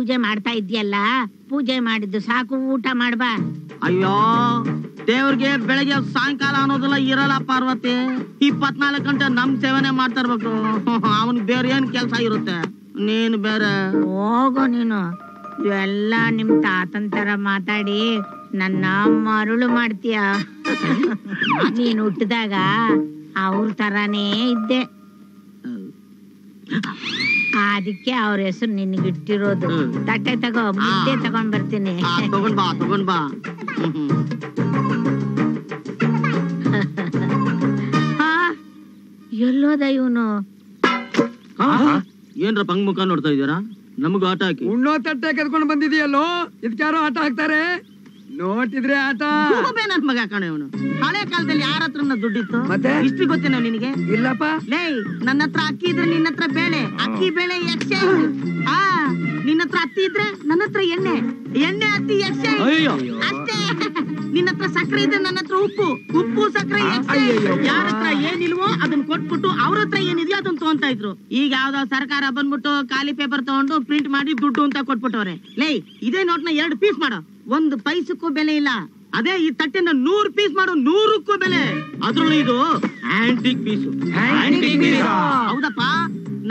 ಪೂಜೆ ಮಾಡ್ತಾ ಇದ್ಯಲ್ಲ, ಪೂಜೆ ಮಾಡಿದ್ದು ಸಾಕು, ಊಟ ಮಾಡ್ಬಾ. ಅಯ್ಯೋ ದೇವ್ರಿಗೆ ಬೆಳಗ್ಗೆ ಸಾಯಂಕಾಲ ಅನ್ನೋದೆಲ್ಲ ಇರಲ್ಲ ಪಾರ್ವತಿ. 24 ಗಂಟೆ ನಮ್ ಸೇವನೆ ಮಾಡ್ತಾ ಇರ್ಬೇಕು. ಅವನ್ ಬೇರೆ ಏನ್ ಕೆಲ್ಸ ಇರುತ್ತೆ? ನೀನ್ ಬೇರೆ ಹೋಗೋ ನೀನು. ಎಲ್ಲ ನಿಮ್ ತಾತನ್ ತರ ಮಾತಾಡಿ ನನ್ನ ಮರುಳು ಮಾಡ್ತೀಯ. ನೀನ್ ಹುಟ್ಟಿದಾಗ ಅವ್ರ ತರಾನೇ ಇದ್ದೆ, ಅದಕ್ಕೆ ಅವ್ರ ಹೆಸರು ನಿನ್ಗಿಟ್ಟಿರೋದು. ತಟ್ಟೆ ತಗೋ, ಮುದ್ದೆ ತಗೊಂಡ್ ಬರ್ತೀನಿ. ತಗೊಂಡ್ ಬಾ ತಗೊಂಡ್ ಬಾ. ಎಲ್ಲೋದ ಇವನು? ಏನ್ರ ಪಂಗ್ ಮುಖ ನೋಡ್ತಾ ಇದೀರಾ? ನಮಗೂ ಆಟ ಹಾಕಿ. ಉಣ್ಣೋ ತಟ್ಟೆ ಕದ್ಕೊಂಡು ಬಂದಿದೆಯಲ್ಲೋ, ಇದಕ್ಯಾರೋ ಆಟ ಹಾಕ್ತಾರೆ. ನೋಟಿದ್ರೆ ಆಟ. ನನ್ ಮಗ ಕಣ ಇವನು. ಹಳೆ ಕಾಲದಲ್ಲಿ ಯಾರ ಹತ್ರ ದುಡ್ಡಿತ್ತು? ಮತ್ತೆ ಇಷ್ಟು ಗೊತ್ತೇನೋ ನಿನಗೆ? ಇಲ್ಲಪ್ಪ. ಲೇ, ನನ್ನ ಹತ್ರ ಅಕ್ಕಿ ಇದ್ರೆ ನಿನ್ನ ಹತ್ರ ಬೇಳೆ, ಅಕ್ಕಿ ಬೇಳೆ ಎಕ್ಸ್ಚೇಂಜ್. ನಿನ್ನ ಹತ್ರ ಹತ್ತಿ ಇದ್ರೆ ನನ್ನ ಹತ್ರ ಎಣ್ಣೆ, ಎಣ್ಣೆ ಹತ್ತಿ ಎಕ್ಸ್ಚೇಂಜ್ ಅಷ್ಟೇ. ನಿನ್ನ ಹತ್ರ ಸಕ್ಕರೆ ಇದ್ರೆ ನನ್ನ ಹತ್ರ ಉಪ್ಪು, ಉಪ್ಪು ಸಕ್ಕರೆ ಎಕ್ಸ್ಚೇಂಜ್. ಯಾರ ಹತ್ರ ಏನಿಲ್ವೋ ಅದನ್ನ ಕೊಟ್ಬಿಟ್ಟು ಅವ್ರ ಹತ್ರ ಏನಿದೆಯೋ ಅದನ್ನ ತಗೊಂತಾ ಇದ್ರು. ಈಗ ಯಾವ್ದೋ ಸರ್ಕಾರ ಬಂದ್ಬಿಟ್ಟು ಖಾಲಿ ಪೇಪರ್ ತಗೊಂಡು ಪ್ರಿಂಟ್ ಮಾಡಿ ದುಡ್ಡು ಅಂತ ಕೊಟ್ಬಿಟ್ಟವ್ರೆ. ಲೇ, ಇದೇ ನೋಟ್ನ 2 ಪೀಸ್ ಮಾಡೋ, 1 ಪೈಸಕ್ಕೂ ಬೆಲೆ ಇಲ್ಲ. ಅದೇ ಈ ತಟ್ಟೆನ 100 ಪೀಸ್ ಮಾಡು, 100ಕ್ಕೂ ಬೆಲೆ. ಅದ್ರಲ್ಲೂ ಇದು ಆಂಟಿಕ್ ಪೀಸು. ಹೌದಪ್ಪ,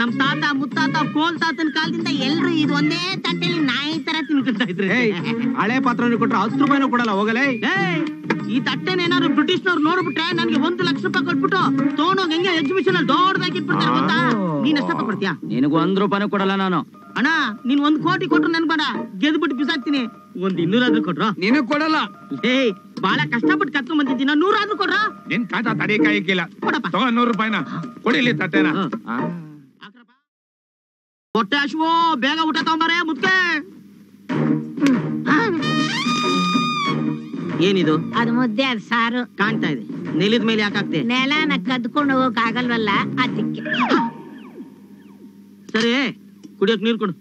ನಮ್ ತಾತ ಮುತ್ತಾತ ಕೋಲ್ ತಾತನ ಕಾಲದಿಂದ ಎಲ್ರು ಇದು ಒಂದೇ ತಟ್ಟೆಲಿ ನಾಯಿ ತರ ತಿನ್ಕೊಂತ ಇದ್ರೆ. ಹಳೆ ಪಾತ್ರ ಕೊಟ್ರೆ 10 ರೂಪಾಯಿನೂ ಕೊಡಲ್ಲ, ಹೋಗಲೇ. ಈ ತಟ್ಟೆನ ಏನಾದ್ರು ಬ್ರಿಟಿಷ್ನವ್ರು ನೋಡ್ಬಿಟ್ರೆ ನನ್ಗೆ 1 ಲಕ್ಷ ರೂಪಾಯಿ ಕೊಟ್ಬಿಟ್ಟು ತಗೊಂಡೋಗಿ ಹೆಂಗೆ ಎಕ್ಸಿಬಿಷನ್ ಅಲ್ಲಿ ದೊಡ್ಡದಾಗಿ ಇಟ್ಬಿಡ್ತಾರೆ ಗೊತ್ತಾ? ನೀನ್ ಎಷ್ಟಪ್ಪ ಕೊಡ್ತೀಯಾ? ನಿನಗೂ 1 ರೂಪಾಯಿನೂ ಕೊಡಲ್ಲ ನಾನು. ಅಣ್ಣ, ನೀನ್ 1 ಕೋಟಿ ಕೊಟ್ರು ನನ್ ಬೇಡ, ಗೆದ್ಬಿಟ್ಟು ಬಿಸಾಕ್ತೀನಿ. 200 ಆದ್ರೂ ಕೊಟ್ರ? ನೀನು ಕೊಡಲ್ಲ. ಬಹಳ ಕಷ್ಟಪಟ್ಟು ಕತ್ಕೊಂಡ್ ಬಂದಿದ್ದೀನ, 100 ಆದ್ರೂ ಕೊಡ್ರ? ನಿನ್ ಕಾಟ ತಡಿಕಾಯಿಲ್ಲ. ಕೊಡಪ್ಪ. ತಗೋ 100 ರೂಪಾಯಿನ ಕೊಡಿಲಿ ತಟ್ಟೆನ. ಹೊಟ್ಟೆ ಹಶ್ವೋ, ಬೇಗ ಊಟ ತಗೊಂಬಾರೆ ಮುದ್ಕೆ. ಏನಿದು? ಅದು ಮುದ್ದೆ, ಅದು ಸಾರು. ಕಾಣ್ತಾ ಇದೆ. ನೆಲದ ಮೇಲೆ ಯಾಕಾಗ್ತೆ? ನೆಲನ ಕದ್ಕೊಂಡು ಹೋಗಕ್ ಆಗಲ್ವಲ್ಲ, ಅದಕ್ಕೆ. ಸರಿ, ಕುಡಿಯಕ್ ನೀರ್ ಕೊಡು.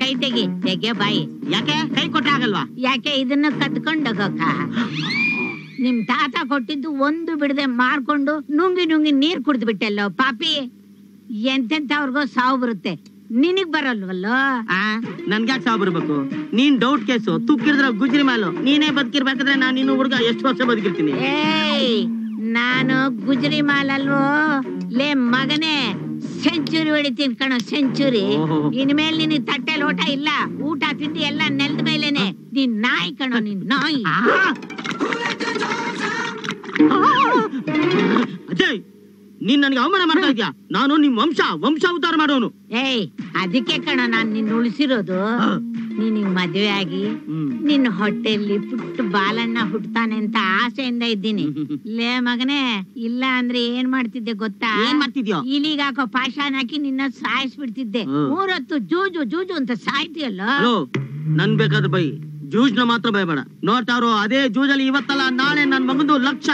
ಕೈ ತೆಗಿ, ತೆಗೆ ಬಾಯಿ. ಯಾಕೆ ಕೈ ಕೊಟ್ಟೆ ಆಗಲ್ವಾ? ಯಾಕೆ ಇದನ್ನ ಕದ್ಕೊಂಡು ಹೋಗಕ್ಕ? ನಿಮ್ ತಾತ ಕೊಟ್ಟಿದ್ದು ಒಂದು ಬಿಡದೆ ಮಾರ್ಕೊಂಡು ನುಂಗಿ ನುಂಗಿ ನೀರ್ ಕುಡ್ದು ಬಿಟ್ಟೆಲ್ಲೋ ಪಾಪಿ. ಎಂತೆಂತವ್ರಿಗೋ ಸಾವು ಬರುತ್ತೆ, ನಿನಗ್ ಬರಲ್ವಲ್ಲೋ? ನನ್ಗ್ಯಾಕ್ ಸಾವು ಬರ್ಬೇಕು? ನೀನ್ ಡೌಟ್ ಕೇಸು, ತುಕ್ಕಿದ್ರ ಗುಜ್ರಿ ಮಾಲು. ನೀನೇ ಬದುಕಿರ್ಬೇಕಾದ್ರೆ ನಾನ್ ನೀನು ಹುಡುಗ ಎಷ್ಟು ವರ್ಷ ಬದುಕಿರ್ತೀನಿ? ನಾನು ಗುಜ್ರಿ ಮಾಲ್ ಅಲ್ವೋ ಲೇ ಮಗನೇ, ಸೆಂಚುರಿ ಹೊಡಿತೀನಿ ಕಣೋ, ಸೆಂಚುರಿ. ಇನ್ಮೇಲೆ ನಿನಗೆ ತಟ್ಟೆ ಲೋಟ ಇಲ್ಲ, ಊಟ ತಿಂಡಿ ಎಲ್ಲ ನೆಲದ ಮೇಲೇನೆ. ನೀನ್ ನಾಯಿ ಕಣೋ, ನೀನ್ ನಾಯಿ. ಅಜಯ್, ನೀನ್ ನನ್ಗೆ ಅವಮಾನ ಮಾಡ್ತಾ ಇದ್ಯಾ? ನಾನು ನಿಮ್ ವಂಶ ಉದ್ಧಾರ ಮಾಡೋನು. ಅದಕ್ಕೆ ಕಣ ನಾನ್ ನಿನ್ ಉಳಿಸಿರೋದು. ನೀನಿಗ್ ಮದ್ವೆ ಆಗಿ ನಿನ್ನ ಹೊಟ್ಟೆಯಲ್ಲಿ ಪುಟ್ಟ ಬಾಲಣ್ಣ ಹುಟ್ಟತಾನೆ ಅಂತ ಆಸೆಯಿಂದ ಇದ್ದೀನಿ. ಲೇ ಮಗನೇ, ಇಲ್ಲ ಅಂದ್ರೆ ಏನ್ ಮಾಡ್ತಿದ್ದೆ ಗೊತ್ತಾ? ಏನ್ ಮಾಡ್ತಿದ್ಯೋ? ಇಲಿಗ್ ಹಾಕೋ ಪಾಷಾಣ ಹಾಕಿ ನಿನ್ನ ಸಾಯಿಸ್ಬಿಡ್ತಿದ್ದೆ. 3 ಹೊತ್ತು ಜೂಜು ಜೂಜು ಅಂತ ಸಾಯ್ತಿಯಲ್ಲ. ನನ್ ಬೇಕಾದ್ರೆ ಬೈ, ಜೂಜ್ನ ಮಾತ್ರ ಭಯಬೇಡ. ನೋಡ್ತಾರೋ, ಅದೇ ಜೂಜಲ್ಲಿ ಇವತ್ತಲ್ಲ ನಾಳೆ ನನ್ ಮಗಂದು ಲಕ್ಷ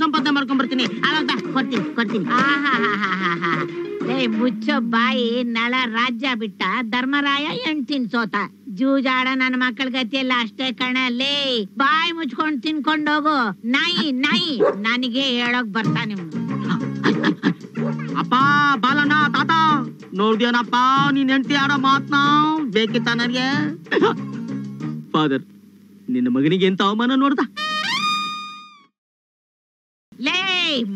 ಸಂಪಾದನೆ ಮಾಡ್ಕೊಂಡ್ ಬರ್ತೀನಿ. ಕೊಡ್ತೀನಿ. ಲೇ ಮುಚ್ಚೋ ಬಾಯಿ, ನಳ ರಾಜ್ಯ ಬಿಟ್ಟ ಧರ್ಮರಾಯ ಹೆಣ್ತಿನ್ ಸೋತ. ಜೂಜಾಡ ನನ್ನ ಮಕ್ಕಳ ಗತಿಯಲ್ಲ ಅಷ್ಟೇ ಕಣ. ಲೇ ಬಾಯಿ ಮುಚ್ಕೊಂಡ್ ತಿನ್ಕೊಂಡೋಗು, ನಾಯಿ. ನನಗೆ ಹೇಳೋಕ್ ಬರ್ತಾ ನಿಮ್ಗೆ. ಅಪ್ಪ ಬಾಲಣ್ಣ, ತಾತ ನೋಡ್ದೇನಪ್ಪ ನೀನ್ ಹೆಂಡತಿ ಆಡೋ ಮಾತ್ನಾ? ಬೇಕಿತ್ತ ನನಗೆ? ಫಾದರ್, ನಿನ್ನ ಮಗನಿಗೆ ಎಂತ ಅವಮಾನ ನೋಡ್ದ? ಲೇ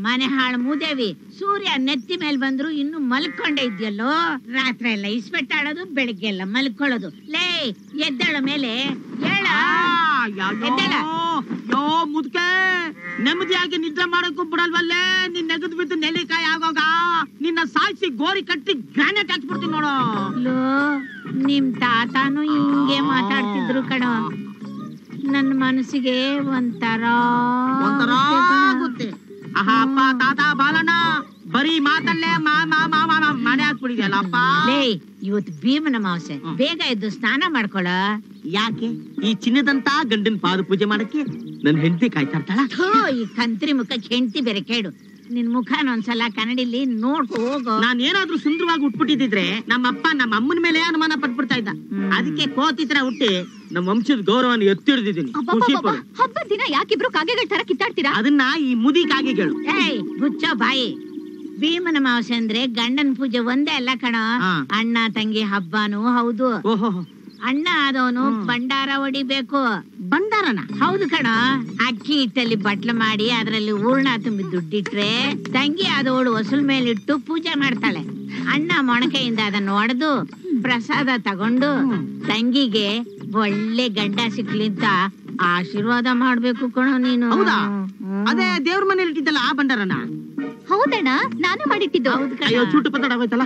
ಮನೆ ಹಾಳು ಮೂದೇವಿ, ಸೂರ್ಯ ನೆತ್ತಿ ಮೇಲೆ ಬಂದ್ರು ಇನ್ನು ಮಲ್ಕೊಂಡೇ ಇದ್ಯಲ್ಲೋ. ರಾತ್ರಿ ಎಲ್ಲ ಇಸ್ಪೆಟ್ಟಾಡೋದು, ಬೆಳಿಗ್ಗೆ ಎಲ್ಲ ಮಲ್ಕೊಳ್ಳೋದು. ಲೇ ಎದ್ದೇಳ ಮೇಲೆ, ಯೋ ಮುದ್ಕೆ, ನೆಮ್ಮದಿಯಾಗಿ ನಿದ್ರೆ ಮಾಡಕ್ಕೂ ಬಿಡಲ್ವಲ್ಲೇ. ನಿನ್ ನೆಗದ್ ಬಿದ್ದು ನೆಲ್ಲಿಕಾಯಿ ಆಗೋಗ ನಿನ್ನ ಸಾಯಿಸಿ ಗೋರಿ ಕಟ್ಟಿ ಗ್ರಾನೇಟ್ ಹಾಕ್ಬಿಡ್ತೀನಿ ನೋಡು. ನಿಮ್ ತಾತಾನು ಹಿಂಗೆ ಮಾತಾಡ್ತಿದ್ರು ಕಣೋ. ನನ್ನ ಮನಸ್ಸಿಗೆ ಒಂಥರ ಆಗುತ್ತೆ. ಅಪ್ಪ ತಾತ ಬಾಲಣ್ಣ ಬರೀ ಮಾತಲ್ಲೇ ಮನೆ ಹಾಕ್ಬಿಡಿದ್ಯಲ್ಲಪ್ಪ. ಲೇ ಇವತ್ತು ಭೀಮನ ಅಮಾವಾಸ್ಯೆ, ಬೇಗ ಎದ್ದು ಸ್ನಾನ ಮಾಡ್ಕೊಳ. ಯಾಕೆ? ಈ ಚಿನ್ನದಂತ ಗಂಡನ್ ಪಾದ ಪೂಜೆ ಮಾಡಕ್ಕೆ ನನ್ ಹೆಂಡತಿ ಕಾಯ್ತಾ ಇರ್ತಾಳ. ಈ ಕಂತ್ರಿ ಮುಖಕ್ಕೆ ಹೆಂಡತಿ ಬೇರೆ ಕೇಡು. ನಿನ್ ಮುಖನ ಒಂದ್ಸಲ ಕನ್ನಡಿಲಿ ನೋಡ್ಕೊ ಹೋಗೋ. ನಾನ್ ಏನಾದ್ರೂ ಸುಂದರವಾಗಿ ಉಟ್ಬಿಟ್ಟಿದ್ರೆ ನಮ್ಮಪ್ಪ ನಮ್ಮ ಅಮ್ಮನ ಮೇಲೆ ಅನುಮಾನ ಪಟ್ಬಿಡ್ತಾ ಇದ್ದ. ಅದಕ್ಕೆ ಕೋತಿತ್ರ ಹುಟ್ಟಿ ನಮ್ಮ ವಂಶದ ಗೌರವನ ಎತ್ತಿಡ್ದಿದ್ದೀನಿ. ಹಬ್ಬದ ದಿನ ಯಾಕಿಬ್ರು ಕಾಗೆಗಳ ತರ ಕಿತ್ತಾಡ್ತೀರಾ? ಅದನ್ನ ಈ ಮುದಿ ಕಾಗೆಗಳು. ಮುಚ್ಚೋ ಬಾಯಿ. ಭೀಮನ ಅಮಾವಾಸ್ಯೆ ಅಂದ್ರೆ ಗಂಡನ ಪೂಜೆ ಒಂದೇ ಅಲ್ಲ ಕಣ, ಅಣ್ಣ ತಂಗಿ ಹಬ್ಬನೂ ಹೌದು. ಅಣ್ಣ ಆದವನು ಭಂಡಾರ ಹೊಡಿಬೇಕು. ಭಂಡಾರನ? ಹೌದು ಕಣ. ಅಕ್ಕಿ ಹಿಟ್ಟಲ್ಲಿ ಬಟ್ಲು ಮಾಡಿ ಅದ್ರಲ್ಲಿ ಹೂರ್ಣ ತುಂಬಿ ದುಡ್ಡಿಟ್ರೆ ತಂಗಿ ಆದವಳು ಹೊಸಲ್ ಮೇಲಿಟ್ಟು ಪೂಜೆ ಮಾಡ್ತಾಳೆ. ಅಣ್ಣ ಮೊಣಕೆಯಿಂದ ಅದನ್ನ ಹೊಡೆದು ಪ್ರಸಾದ ತಗೊಂಡು ತಂಗಿಗೆ ಒಳ್ಳೆ ಗಂಡ ಸಿಕ್ಲಿ ಅಂತ ಆಶೀರ್ವಾದ ಮಾಡ್ಬೇಕು ಕಣ ನೀನು. ಹೌದಾ? ಅದೇ ದೇವ್ರ ಮನೇಲಿ ಇಟ್ಟಿದ್ದಲ್ಲ ಆ ಭಂಡಾರನ? ಹೌದಣ್ಣ, ನಾನೇ ಮಾಡಿಟ್ಟಿದ್ದು. ಅಯ್ಯೋ, ಚೂಟು ಪತ್ತಡ ಆಗೋಯ್ತಲ್ಲ.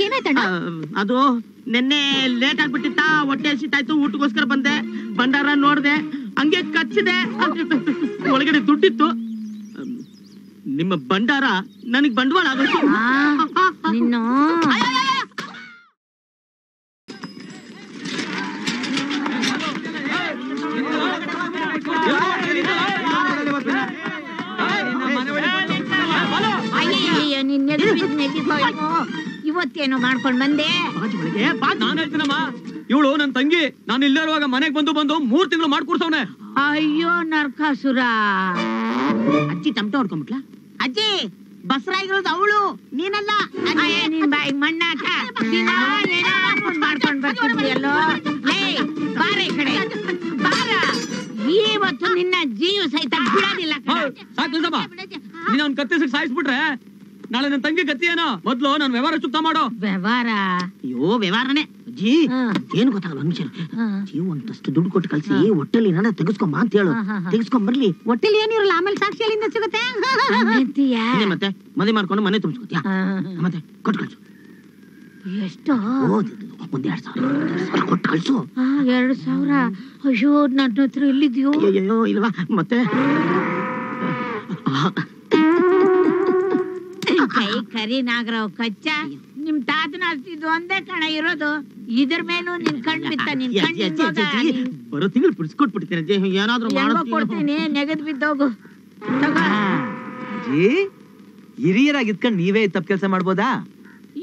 ಏನಾಯ್ತಣ್ಣ? ಅದು ನಿನ್ನೆ ಲೇಟ್ ಆಗ್ಬಿಟ್ಟಿತ್ತ, ಹೊಟ್ಟೆ ಹಸಿತಾಯ್ತು, ಊಟಕ್ಕೋಸ್ಕರ ಬಂದೆ, ಭಂಡಾರ ನೋಡ್ದೆ, ಹಂಗೆ ಕಚ್ಚಿದೆ, ಒಳಗಡೆ ದುಡ್ಡಿತ್ತು. ನಿಮ್ಮ ಭಂಡಾರ ನನಗ್ ಬಂಡವಾಳ ಆಗೋಯ್ತು. ನಿನ್ನು ಇವತ್ತೇನೋ ಮಾಡ್ಕೊಂಡ್ ಬಂದೆ. ನಾನ್ ಹೇಳ್ತೀನಮ್ಮ, ಇವಳು ನನ್ ತಂಗಿ. ನಾನು ಇಲ್ಲಿರುವಾಗ ಮನೆಗ್ ಬಂದು 3 ತಿಂಗಳು ಮಾಡ್ಕೊಡ್ಸವ್ನೆ. ಅಯ್ಯೋ ನರಕಾಸುರ. ಅಜ್ಜಿ ಟಮಟ ಹೊಡ್ಕೊಂಡ್ಬಿಟ್ಲ? ಅಜ್ಜಿ ಬಸರಾಗಿರೋದು ಅವಳು, ನೀನಲ್ಲ. ನಿನ್ ಬಾಯಿಗೆ ಮಣ್ಣಾಕ ಮಾಡ್ಕೊಂಡ್ ಬರ್ತಿದ್ಯಲ್ಲೋ. ಬಾರ ಈ ಕಡೆ ಬಾರ. ಇವತ್ತು ನಿನ್ನ ಜೀವ ಸಹಿತ ಬಿಡೋದಿಲ್ಲ. ನೀನ್ ಅವ್ನ್ ಕತ್ತಿಸಿಕ್ ಸಾಯಿಸ್ಬಿಟ್ರೆ ನಾಳೆ ನನ್ ತಂಗಿ ಗತಿ ಏನೋ. ಮೊದ್ಲು ನನ್ ವ್ಯವಹಾರ ಚುಕ್ತ ಮಾಡೋ. ವ್ಯವಹಾರ? ಅಯ್ಯೋ ವ್ಯವಹಾರನೇ ಅಜ್ಜಿ. ಏನು ಗೊತ್ತಾಗಲ್ಲ ಮನುಷ್ಯ. ಜೀವ ಒಂದಷ್ಟು ದುಡ್ಡು ಕೊಟ್ಟು ಕಳ್ಸಿ ಹೊಟ್ಟೆಲಿ ಏನಾರ ತೆಗೆಸ್ಕೊಂಬ ಅಂತ ಹೇಳು. ತೆಗೆಸ್ಕೊಂಡ್ ಬರ್ಲಿ. ಹೊಟ್ಟೆಲಿ ಏನಿರಲ್ಲ, ಆಮೇಲೆ ಸಾಕ್ಷಿ ಎಲ್ಲಿಂದ ಸಿಗುತ್ತೆ? ಮತ್ತೆ ಮದುವೆ ಮಾಡ್ಕೊಂಡು ಮನೆ ತುಂಬಿಸ್ಕೊತ್ಯಾ? ಮತ್ತೆ ಕೊಟ್ಟು ಕಳ್ಸು. ಎಷ್ಟು? 1,000 ಕೊಟ್ಟು ಕಳ್ಸು. 2,000? ಅಯ್ಯೋ, ನನ್ನ ಹತ್ರ ಎಲ್ಲಿದ್ಯೋ? ಅಯ್ಯೋ ಇಲ್ವಾ? ಮತ್ತೆ ಕೈ ಕರಿ ನಾಗರಾವ್ ಕಚ್ಚ. ನಿಮ್ ತಾತನ ಆಸ್ತಿದ್ದು ಒಂದೇ ಕಣ ಇರೋದು. ಇದ್ರ ಮೇಲೂ ನಿನ್ ಕಣ್ ಬಿತ್ತ. ನಿನ್ ಬರೋ ತಿಂಗಳು ಬಿಡಿಸ್ಕೊಟ್ಬಿಡ್ತೀನಿ. ಏನಾದ್ರು ಕೊಡ್ತೀನಿ, ನೆಗದ್ ಬಿದ್ದೋಗು. ಹಿರಿಯರಾಗಿ ಇದ್ಕೊಂಡ್ ನೀವೇ ತಪ್ಪು ಕೆಲಸ ಮಾಡ್ಬೋದಾ?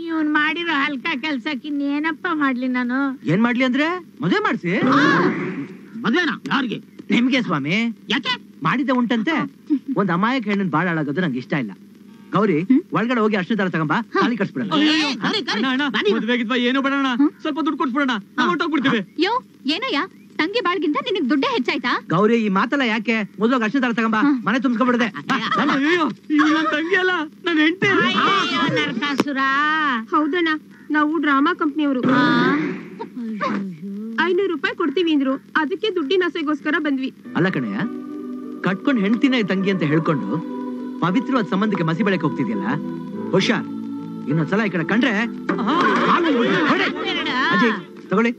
ಇವ್ನ್ ಮಾಡಿರೋ ಹಲ್ಕ ಕೆಲ್ಸಕ್ಕೆ ಇನ್ನೇನಪ್ಪ ಮಾಡ್ಲಿ ನಾನು? ಏನ್ ಮಾಡ್ಲಿ ಅಂದ್ರೆ ಮದುವೆ ಮಾಡ್ಸಿ. ಮದ್ವೆನಾ? ಯಾರಿಗೆ? ನಿಮ್ಗೆ ಸ್ವಾಮಿ. ಯಾಕೆ? ಮಾಡಿದ್ದೆ ಉಂಟಂತೆ. ಒಂದ್ ಅಮಾಯಕ ಹೆಣ್ಣನ್ ಬಾಳ ಹಾಳಾಗೋದು ನಂಗೆ ಇಷ್ಟ ಇಲ್ಲ. ಗೌರಿ, ಒಳಗಡೆ ಹೋಗಿ ಅಷ್ಟು ದಾರ ತಗೊಂಬ, ತಾಳಿ ಕಟ್ಸ್ಬಿಡೋಣ. ಏನು ಬೇಡಣ, ಸ್ವಲ್ಪ ದುಡ್ಡು ಕೊಟ್ಬಿಡೋಣ, ಹೊರಟೋಗ್ಬಿಡ್ತೀವಿ. ಯೋ ಏನಯ್ಯ, ತಂಗಿ ಬಾಳ್ಗಿಂತ ನಿನಗ್ ದುಡ್ಡೇ ಹೆಚ್ಚಾಯ್ತಾ? ಗೌರಿ, ಈ ಮಾತಲ್ಲ ಯಾಕೆ? ಮೊದಲು ಅಷ್ಟು ದಾರ ತಗೊಂಬ, ಮನೆ ತುಂಬಿಸ್ಕೊಬಿಡದೆ. ತಂಗಿ ಅಲ್ಲ, ನನ್ ಹೆಂಡತಿ. ನರಕಾಸುರ. ಹೌದಣ್ಣ, ನಾವು ಡ್ರಾಮಾ ಕಂಪ್ನಿಯವರು. 500 ರೂಪಾಯಿ ಕೊಡ್ತೀವಿ ಅಂದ್ರು, ಅದಕ್ಕೆ ದುಡ್ಡಿನ ಆಸೆಗೋಸ್ಕರ ಬಂದ್ವಿ. ಅಲ್ಲ ಕಣಯ್ಯ, ಕಟ್ಕೊಂಡ್ ಹೆಂಡತಿನ ತಂಗಿ ಅಂತ ಹೇಳ್ಕೊಂಡು ಪವಿತ್ರವಾದ ಸಂಬಂಧಕ್ಕೆ ಮಸಿ ಬೆಳಕ್ ಹೋಗ್ತಿದ್ಯಲ್ಲ, ಹುಷಾರ್. ಇನ್ನೊಂದ್ಸಲ ಈ ಕಡೆ ಕಂಡ್ರೆ ಅಜ್ಜಿ ತಗೊಳ್ಳಿ.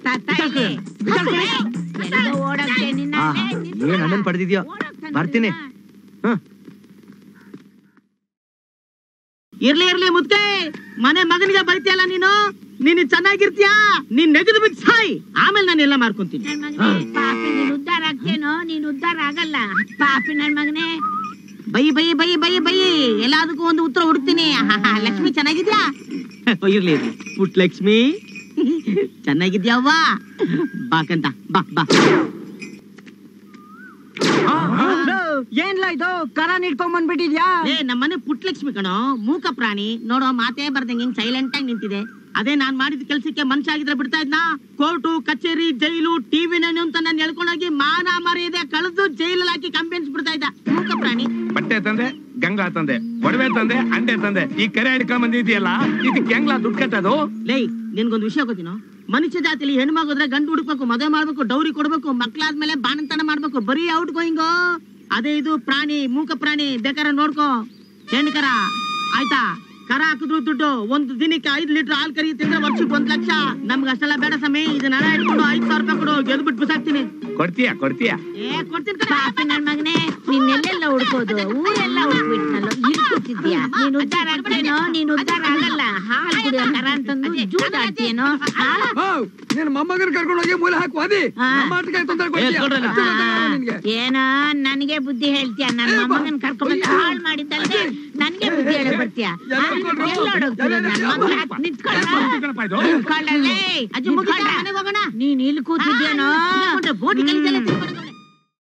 ಏನ್ ಅಣ್ಣನ್ ಪಡೆದಿದ್ಯೋ, ಬರ್ತೀನಿ. ಇರ್ಲಿ ಮುದ್ದೆ, ಮನೆ ಮಗನಿಗೆ ಬೈತಿಯಲ್ಲ ನೀನು. ನೀನು ಚೆನ್ನಾಗಿರ್ತೀಯಾ? ನೀನ್ ನೆಗೆದು ಬಿದ್ದು ಸಾಯಿ, ಆಮೇಲೆ ನಾನು ಎಲ್ಲ ಮಾಡ್ಕೊಂತೀನಿ. ಪಾಪಿ, ನೀನ್ ಉದ್ಧಾರ ಆಗ್ತೇನೋ? ನೀನ್ ಉದ್ಧಾರ ಆಗಲ್ಲ ಪಾಪಿ ನನ್ ಮಗನೇ. ಬೈ ಎಲ್ಲದಕ್ಕೂ ಒಂದು ಉತ್ತರ ಹುಡುಕ್ತೀನಿ. ಲಕ್ಷ್ಮಿ ಚೆನ್ನಾಗಿದ್ಯಾ? ಇರ್ಲಿ ಪುಟ್ ಲಕ್ಷ್ಮಿ ಚೆನ್ನಾಗಿದ್ಯಾವ್ವ? ಬಾಕಂತ ಬಾ. ಏನ್ಲ ಇದು ಕರ ನಿಡ್ಕೊಂಡ್ ಬಂದ್ಬಿಟ್ಟಿದ್ಯಾ? ನಮ್ಮನೆ ಪುಟ್ ಲಕ್ಷ್ಮಿ ಕಣೋ, ಮೂಕ ಪ್ರಾಣಿ ನೋಡೋ, ಮಾತೇ ಬರ್ದಂಗೆ ಹಿಂಗ್ ಸೈಲೆಂಟ್ ಆಗಿ ನಿಂತಿದೆ. ಅದೇ ನಾನ್ ಮಾಡಿದ ಕೆಲ್ಸಕ್ಕೆ ಮನುಷ್ಯ ಆಗಿದ್ರೆ ಬಿಡ್ತಾ ಇದ್ನ? ಕೋರ್ಟು, ಕಚೇರಿ, ಜೈಲು, ಟಿವಿ ನನ್ನು ಅಂತ ನಾನು ಹೇಳ್ಕೊಂಡೋಗಿ ಮಾನ ಮರ್ಯಾದೆ ಕಳೆದು ಜೈಲಲ್ಲಿ ಹಾಕಿ ಕಂಪೆನ್ಸ್ ಬಿಡ್ತಾ ಇದ್ದ ಮೂಕ ಪ್ರಾಣಿ. ಬಟ್ಟೆ ತಂದೆ, ಗಂಗಾ ತಂದೆ, ಒಡವೆ ತಂದೆ, ಅಂಡೆ ತಂದೆ, ಈ ಕೆರೆ ಹಿಡ್ಕೊಂಡ್ ಬಂದಿದ್ಯಲ್ಲ, ಇದಕ್ಕೆ ಹೆಂಗ್ಲಾ ದುಡ್ಡು ಕಟ್ಟೋದು? ಲೈ, ನಿನ್ಗೊಂದು ವಿಷಯ ಗೊತ್ತಿನೋ? ಮನುಷ್ಯ ಜಾತಿಲಿ ಹೆಣ್ಮಗೋದ್ರೆ ಗಂಡು ಹುಡುಕ್ಬೇಕು, ಮದುವೆ ಮಾಡ್ಬೇಕು, ಡೌರಿ ಕೊಡ್ಬೇಕು, ಮಕ್ಳಾದ್ಮೇಲೆ ಬಾಣಂತನ ಮಾಡ್ಬೇಕು, ಬರೀ ಔಟ್ ಗೋಯಿಂಗು. ಅದೇ ಇದು ಪ್ರಾಣಿ, ಮೂಕ ಪ್ರಾಣಿ. ಬೇಕಾದ್ರೆ ನೋಡ್ಕೋ. ಹೆಣ್ಣು ಕರ ಆಯ್ತಾ? ಕರ ಹಾಕಿದ್ರು ದುಡ್ಡು. ಒಂದು ದಿನಕ್ಕೆ 5 ಲೀಟರ್ ಹಾಲು ಕರಿಯುತ್ತಿದ್ರೆ ವರ್ಷಕ್ಕೆ 1 ಲಕ್ಷ. ನಮ್ಗೆ ಅಷ್ಟೆಲ್ಲ ಬೇಡ ಸಮಯ. ಇದನ್ನ ಇಟ್ಕೊಂಡು 5,000 ರೂಪಾಯಿ ಕೊಡು, ಗೆದ್ಬಿಟ್ಟು ಬಿಸಾಕ್ತೀನಿ. ಕೊಡ್ತೀಯಾ? ಕೊಡ್ತೀನಿ. ಪಾಪಿ ನನ್ ಮಗನೇ, ನಿನ್ನೆಲ್ಲೆಲ್ಲ ಹುಡ್ಕೋದು? ಊರೆಲ್ಲ ಹುಡ್ಬಿಟ್ನಲ್ಲ, ಇರ್ಕೊತಿದ್ಯಾ? ನೀನ್ ಉದ್ಧಾರ ಆಗ್ತೇನೋ? ನೀನ್ ಉದ್ಧಾರ ಆಗಲ್ಲ. ಹಾಲು ಕುಡಿಯೋ ಕರ ಅಂತಂದು ಜೂದಾಡ್ತೀಯೇನೋ? ನೀನ್ ಮೊಮ್ಮಗನ್ ಕರ್ಕೊಂಡು ಹೋಗಿ ಮೂಲೆ ಹಾಕುವಾದಿ. ಏನೋ ನನಗೆ ಬುದ್ಧಿ ಹೇಳ್ತೀಯ? ನನ್ ಮೊಮ್ಮಗನ್ ಕರ್ಕೊಂಡ್ ಹಾಳು ಮಾಡಿದ್ದಲ್ದೆ ನನ್ಗೆ ಬುದ್ಧಿ ಹೇಳ ಬರ್ತೀಯ? ನೀನ್ ಇಲ್ಲಿ ಕೂತಿದ್ಯೇನೋ?